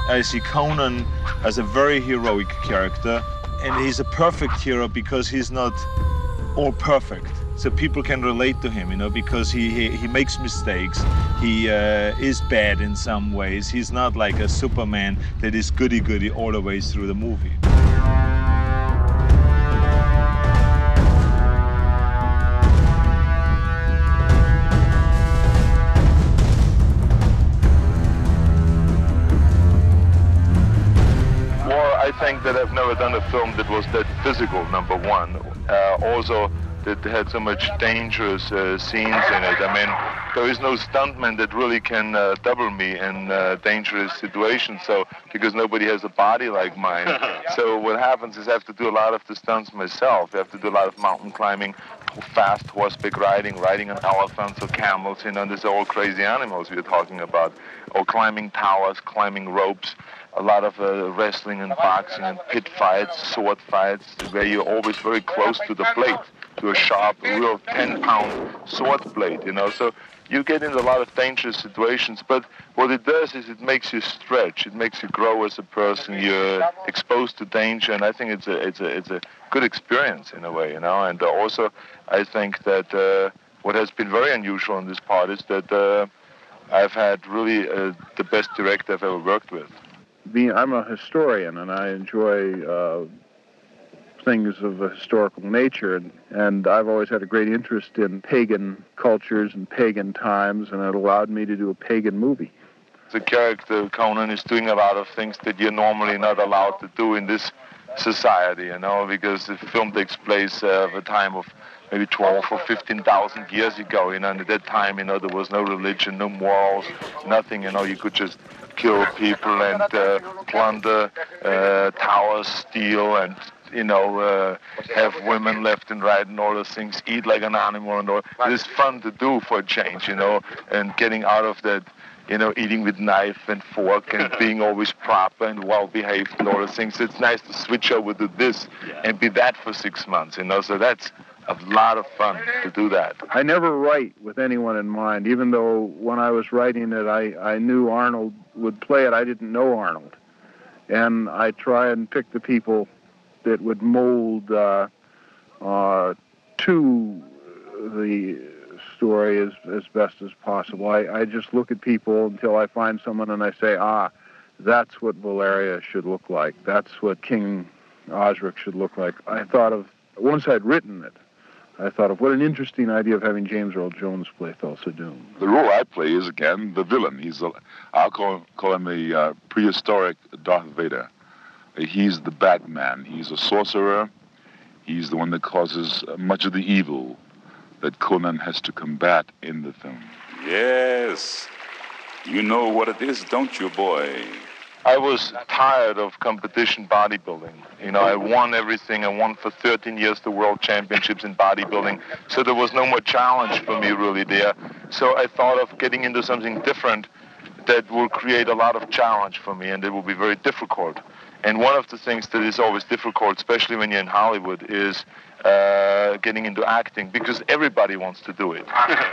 I see Conan as a very heroic character, and he's a perfect hero because he's not all perfect. So people can relate to him, you know, because he makes mistakes. He is bad in some ways. He's not like a Superman that is goody-goody all the way through the movie. I think that I've never done a film that was that physical, number one. Also, that had so much dangerous scenes in it. I mean, there is no stuntman that really can double me in dangerous situations, so because nobody has a body like mine. So what happens is I have to do a lot of the stunts myself. I have to do a lot of mountain climbing, fast horseback riding, riding on elephants or camels, you know, these are all crazy animals we're talking about. Or climbing towers, climbing ropes. A lot of wrestling and boxing and pit fights, sword fights, where you're always very close to the blade, to a sharp, real 10-pound sword blade, you know. So you get into a lot of dangerous situations, but what it does is it makes you stretch. It makes you grow as a person. You're exposed to danger, and I think it's a good experience in a way, you know. And also, I think that what has been very unusual on this part is that I've had really the best director I've ever worked with. I'm a historian, and I enjoy things of a historical nature, and I've always had a great interest in pagan cultures and pagan times, and it allowed me to do a pagan movie. The character, Conan, is doing a lot of things that you're normally not allowed to do in this society, you know, because the film takes place at a time of maybe 12 or 15,000 years ago, you know, and at that time, you know, there was no religion, no morals, nothing, you know, you could just kill people and plunder towers, steal, and, you know, have women left and right and all those things, eat like an animal and all. It is fun to do for a change, you know, and getting out of that, you know, eating with knife and fork and being always proper and well-behaved and all those things. It's nice to switch over to this and be that for 6 months, you know, so that's a lot of fun to do that. I never write with anyone in mind, even though when I was writing it, I knew Arnold would play it. I didn't know Arnold. And I try and pick the people that would mold to the story as best as possible. I just look at people until I find someone and I say, that's what Valeria should look like. That's what King Osric should look like. I thought of, once I'd written it, I thought of what an interesting idea of having James Earl Jones play Thulsa Doom. The role I play is, again, the villain. I'll call him a prehistoric Darth Vader. He's the Batman. He's a sorcerer. He's the one that causes much of the evil that Conan has to combat in the film. Yes. You know what it is, don't you, boy? I was tired of competition bodybuilding. You know, I won everything. I won for 13 years the world championships in bodybuilding. So there was no more challenge for me really there. So I thought of getting into something different that will create a lot of challenge for me, and it will be very difficult. And one of the things that is always difficult, especially when you're in Hollywood, is getting into acting, because everybody wants to do it.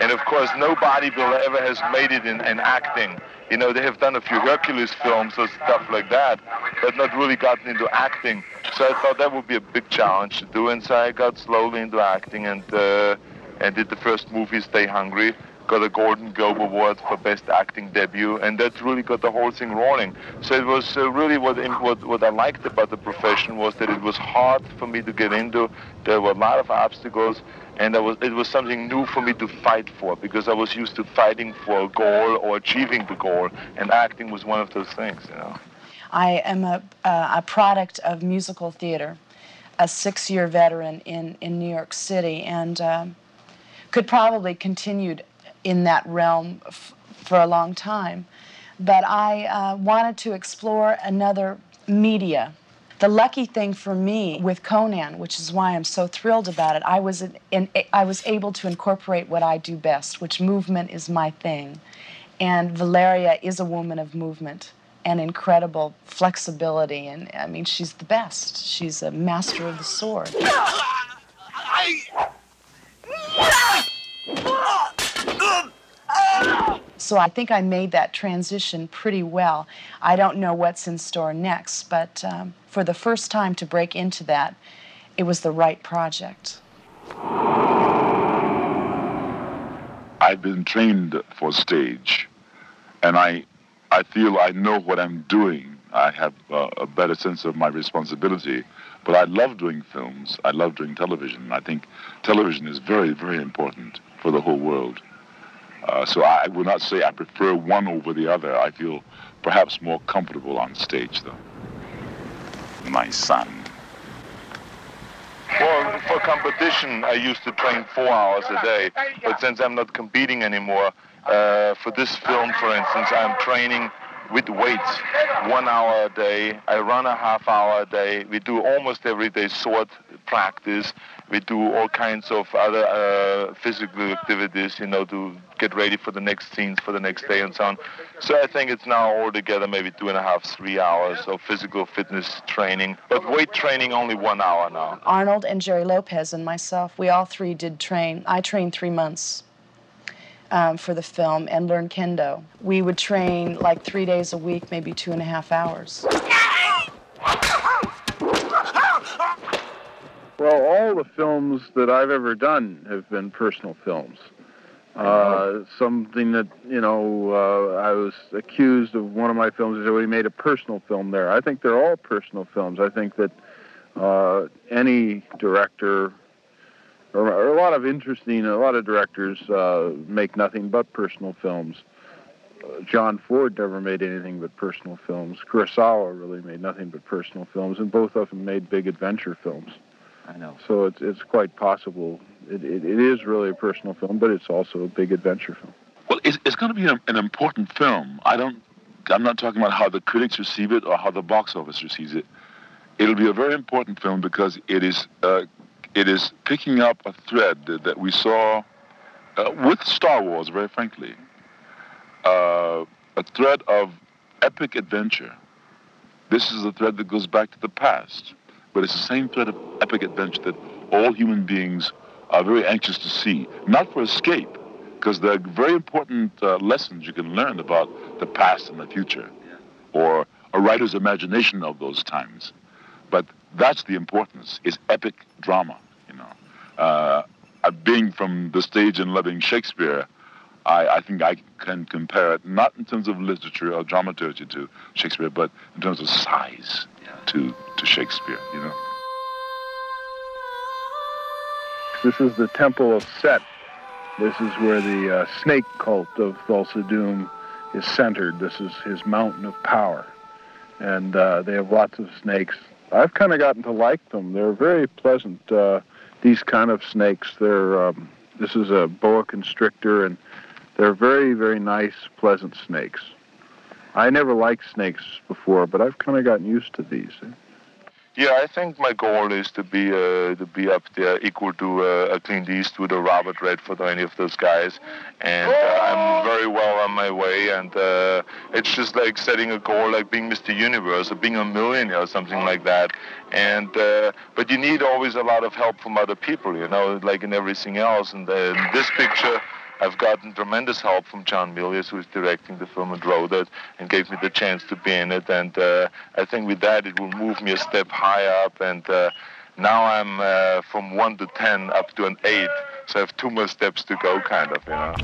And of course, no bodybuilder ever has made it in acting. You know, they have done a few Hercules films or stuff like that, but not really gotten into acting. So I thought that would be a big challenge to do, and so I got slowly into acting and did the first movie, Stay Hungry. Got a Golden Globe Award for Best Acting Debut, and that really got the whole thing rolling. So it was really what I liked about the profession was that it was hard for me to get into. There were a lot of obstacles, and it was something new for me to fight for, because I was used to fighting for a goal or achieving the goal, and acting was one of those things, you know. I am a product of musical theater, a 6-year veteran in New York City, and could probably continued in that realm for a long time. But I wanted to explore another media. The lucky thing for me with Conan, which is why I'm so thrilled about it, I was able to incorporate what I do best, which movement is my thing. And Valeria is a woman of movement and incredible flexibility, and I mean, she's the best. She's a master of the sword. So I think I made that transition pretty well. I don't know what's in store next, but for the first time to break into that, it was the right project. I've been trained for stage, and I feel I know what I'm doing. I have a better sense of my responsibility, but I love doing films. I love doing television. I think television is very, very important for the whole world. So I will not say I prefer one over the other. I feel perhaps more comfortable on stage, though. My son. Well, for competition, I used to train 4 hours a day, but since I'm not competing anymore, for this film, for instance, I'm training with weights 1 hour a day. I run a half hour a day. We do almost every day sword practice. We do all kinds of other physical activities, you know, to get ready for the next scenes for the next day and so on. So I think it's now altogether maybe 2.5, 3 hours of physical fitness training, but weight training only 1 hour now. Arnold and Jerry Lopez and myself, we all three did train. I trained 3 months for the film and learned kendo. We would train like 3 days a week, maybe 2.5 hours. Well, all the films that I've ever done have been personal films. Something that, you know, I was accused of one of my films is that we made a personal film there. I think they're all personal films. I think that any director, or a lot of directors make nothing but personal films. John Ford never made anything but personal films. Kurosawa really made nothing but personal films, and both of them made big adventure films. I know. So it's quite possible. It is really a personal film, but it's also a big adventure film. Well, it's going to be an important film. I'm not talking about how the critics receive it or how the box office receives it. It'll be a very important film because it is picking up a thread that we saw with Star Wars, very frankly. A thread of epic adventure. This is a thread that goes back to the past, but it's the same thread of epic adventure that all human beings are very anxious to see. Not for escape, because there are very important lessons you can learn about the past and the future, or a writer's imagination of those times. But that's the importance, is epic drama, you know. Being from the stage and loving Shakespeare, I think I can compare it, not in terms of literature or dramaturgy to Shakespeare, but in terms of size to Shakespeare, you know. This is the Temple of Set. This is where the snake cult of Thulsa Doom is centered. This is his mountain of power. And they have lots of snakes. I've kind of gotten to like them. They're very pleasant. These kind of snakes, this is a boa constrictor, and they're very, very nice, pleasant snakes. I never liked snakes before, but I've kind of gotten used to these. Yeah, I think my goal is to be up there, equal to a Clint Eastwood or Robert Redford or any of those guys, and I'm very well on my way. And it's just like setting a goal, like being Mr. Universe or being a millionaire or something like that. And but you need always a lot of help from other people, you know, like in everything else. And this picture, I've gotten tremendous help from John Milius, who's directing the film and wrote it, and gave me the chance to be in it. And I think with that, it will move me a step higher up. And now I'm from 1 to 10 up to an 8. So I have 2 more steps to go, kind of, you know.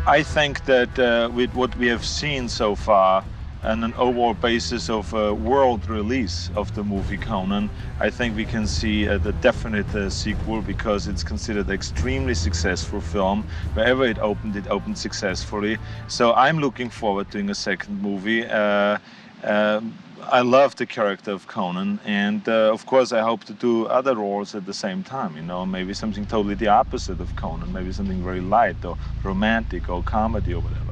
I think that with what we have seen so far, and an overall basis of a world release of the movie Conan, I think we can see the definite sequel, because it's considered an extremely successful film. Wherever it opened successfully. So I'm looking forward to doing a second movie. I love the character of Conan, and of course I hope to do other roles at the same time, you know, maybe something totally the opposite of Conan, maybe something very light or romantic or comedy or whatever.